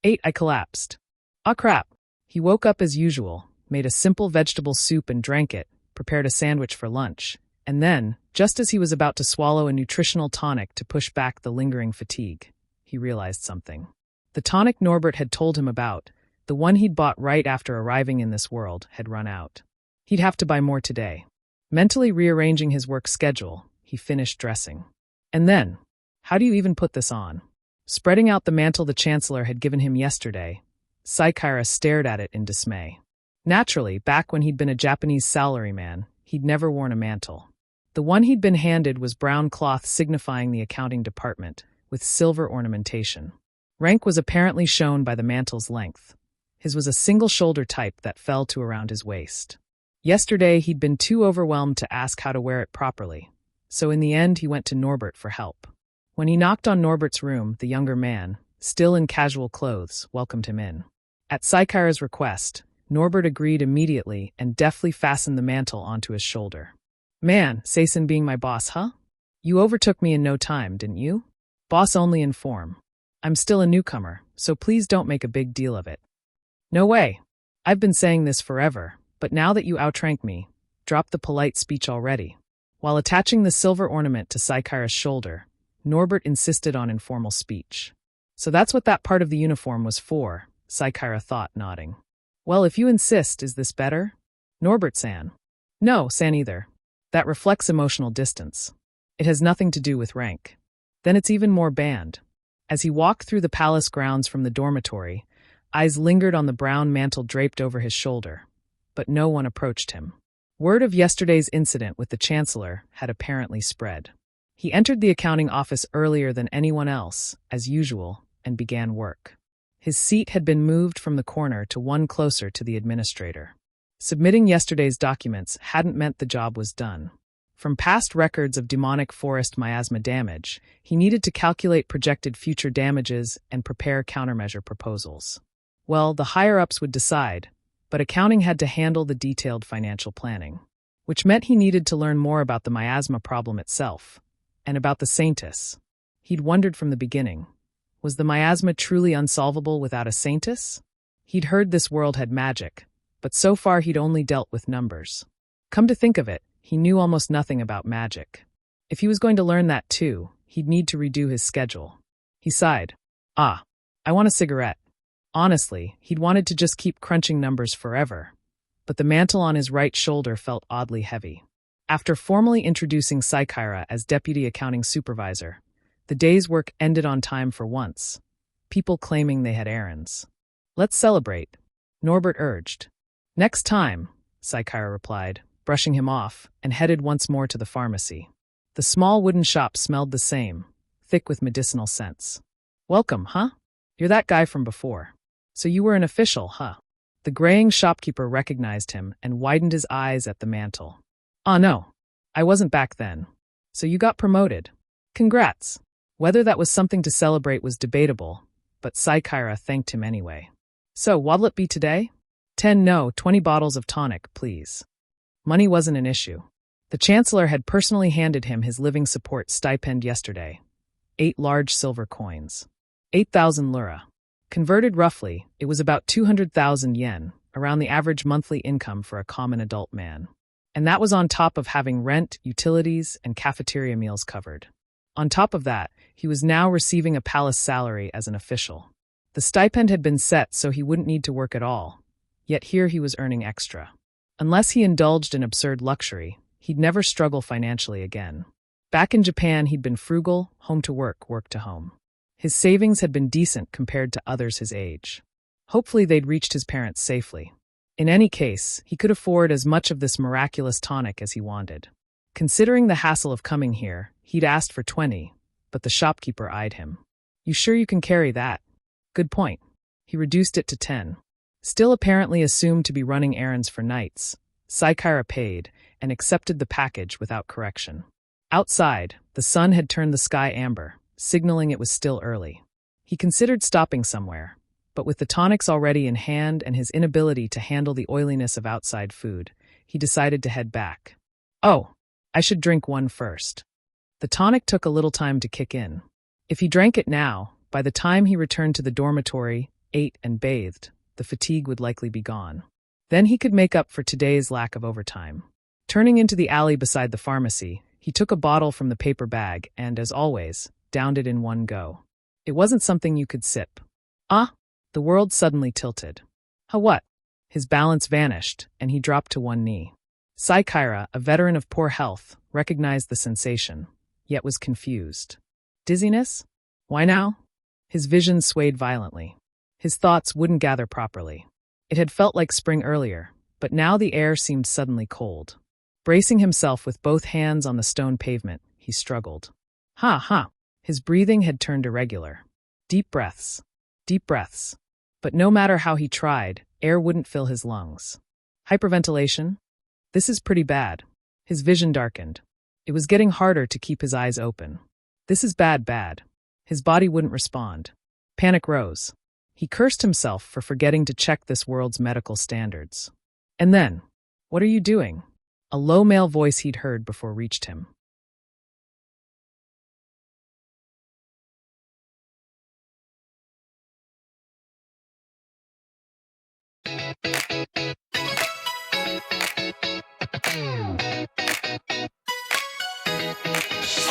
8. I collapsed. Ah, crap. He woke up as usual, made a simple vegetable soup and drank it, prepared a sandwich for lunch, and then, just as he was about to swallow a nutritional tonic to push back the lingering fatigue, he realized something. The tonic Norbert had told him about, the one he'd bought right after arriving in this world, had run out. He'd have to buy more today. Mentally rearranging his work schedule, he finished dressing. And then, how do you even put this on? Spreading out the mantle the Chancellor had given him yesterday, Saikaira stared at it in dismay. Naturally, back when he'd been a Japanese salaryman, he'd never worn a mantle. The one he'd been handed was brown cloth signifying the accounting department, with silver ornamentation. Rank was apparently shown by the mantle's length. His was a single-shoulder type that fell to around his waist. Yesterday, he'd been too overwhelmed to ask how to wear it properly, so in the end he went to Norbert for help. When he knocked on Norbert's room, the younger man, still in casual clothes, welcomed him in. At Saikaira's request, Norbert agreed immediately and deftly fastened the mantle onto his shoulder. Man, Seisen being my boss, huh? You overtook me in no time, didn't you? Boss only in form. I'm still a newcomer, so please don't make a big deal of it. No way. I've been saying this forever, but now that you outranked me, drop the polite speech already. While attaching the silver ornament to Saikaira's shoulder, Norbert insisted on informal speech. So that's what that part of the uniform was for, Saikaira thought, nodding. Well, if you insist, is this better? Norbert-san. No, san either. That reflects emotional distance. It has nothing to do with rank. Then it's even more banned. As he walked through the palace grounds from the dormitory, eyes lingered on the brown mantle draped over his shoulder, but no one approached him. Word of yesterday's incident with the Chancellor had apparently spread. He entered the accounting office earlier than anyone else, as usual, and began work. His seat had been moved from the corner to one closer to the administrator. Submitting yesterday's documents hadn't meant the job was done. From past records of demonic forest miasma damage, he needed to calculate projected future damages and prepare countermeasure proposals. Well, the higher-ups would decide, but accounting had to handle the detailed financial planning, which meant he needed to learn more about the miasma problem itself, and about the Saintus. He'd wondered from the beginning, was the miasma truly unsolvable without a Saintus? He'd heard this world had magic, but so far he'd only dealt with numbers. Come to think of it, he knew almost nothing about magic. If he was going to learn that too, he'd need to redo his schedule. He sighed. I want a cigarette. Honestly, he'd wanted to just keep crunching numbers forever, but the mantle on his right shoulder felt oddly heavy. After formally introducing Saikaira as deputy accounting supervisor, the day's work ended on time for once, people claiming they had errands. Let's celebrate, Norbert urged. Next time, Saikaira replied, brushing him off, and headed once more to the pharmacy. The small wooden shop smelled the same, thick with medicinal scents. Welcome, huh? You're that guy from before. So you were an official, huh? The graying shopkeeper recognized him and widened his eyes at the mantle. No, I wasn't back then. So you got promoted. Congrats. Whether that was something to celebrate was debatable, but Saikaira thanked him anyway. So, what'll it be today? 20 bottles of tonic, please. Money wasn't an issue. The Chancellor had personally handed him his living support stipend yesterday. 8 large silver coins. 8,000 lira. Converted roughly, it was about 200,000 yen, around the average monthly income for a common adult man. And that was on top of having rent, utilities, and cafeteria meals covered. On top of that, he was now receiving a palace salary as an official. The stipend had been set so he wouldn't need to work at all, yet here he was earning extra. Unless he indulged in absurd luxury, he'd never struggle financially again. Back in Japan, he'd been frugal, home to work, work to home. His savings had been decent compared to others his age. Hopefully they'd reached his parents safely. In any case, he could afford as much of this miraculous tonic as he wanted. Considering the hassle of coming here, he'd asked for 20, but the shopkeeper eyed him. You sure you can carry that? Good point. He reduced it to 10. Still apparently assumed to be running errands for knights, Saikaira paid and accepted the package without correction. Outside, the sun had turned the sky amber, signaling it was still early. He considered stopping somewhere, but with the tonics already in hand and his inability to handle the oiliness of outside food, he decided to head back. I should drink one first. The tonic took a little time to kick in. If he drank it now, by the time he returned to the dormitory, ate, and bathed, the fatigue would likely be gone. Then he could make up for today's lack of overtime. Turning into the alley beside the pharmacy, he took a bottle from the paper bag and, as always, downed it in one go. It wasn't something you could sip. Ah! The world suddenly tilted. What? His balance vanished, and he dropped to one knee. Saikaira, a veteran of poor health, recognized the sensation, yet was confused. Dizziness? Why now? His vision swayed violently. His thoughts wouldn't gather properly. It had felt like spring earlier, but now the air seemed suddenly cold. Bracing himself with both hands on the stone pavement, he struggled. Ha! His breathing had turned irregular. Deep breaths. But no matter how he tried, air wouldn't fill his lungs. Hyperventilation? This is pretty bad. His vision darkened. It was getting harder to keep his eyes open. This is bad. His body wouldn't respond. Panic rose. He cursed himself for forgetting to check this world's medical standards. And then, "What are you doing?" A low male voice he'd heard before reached him.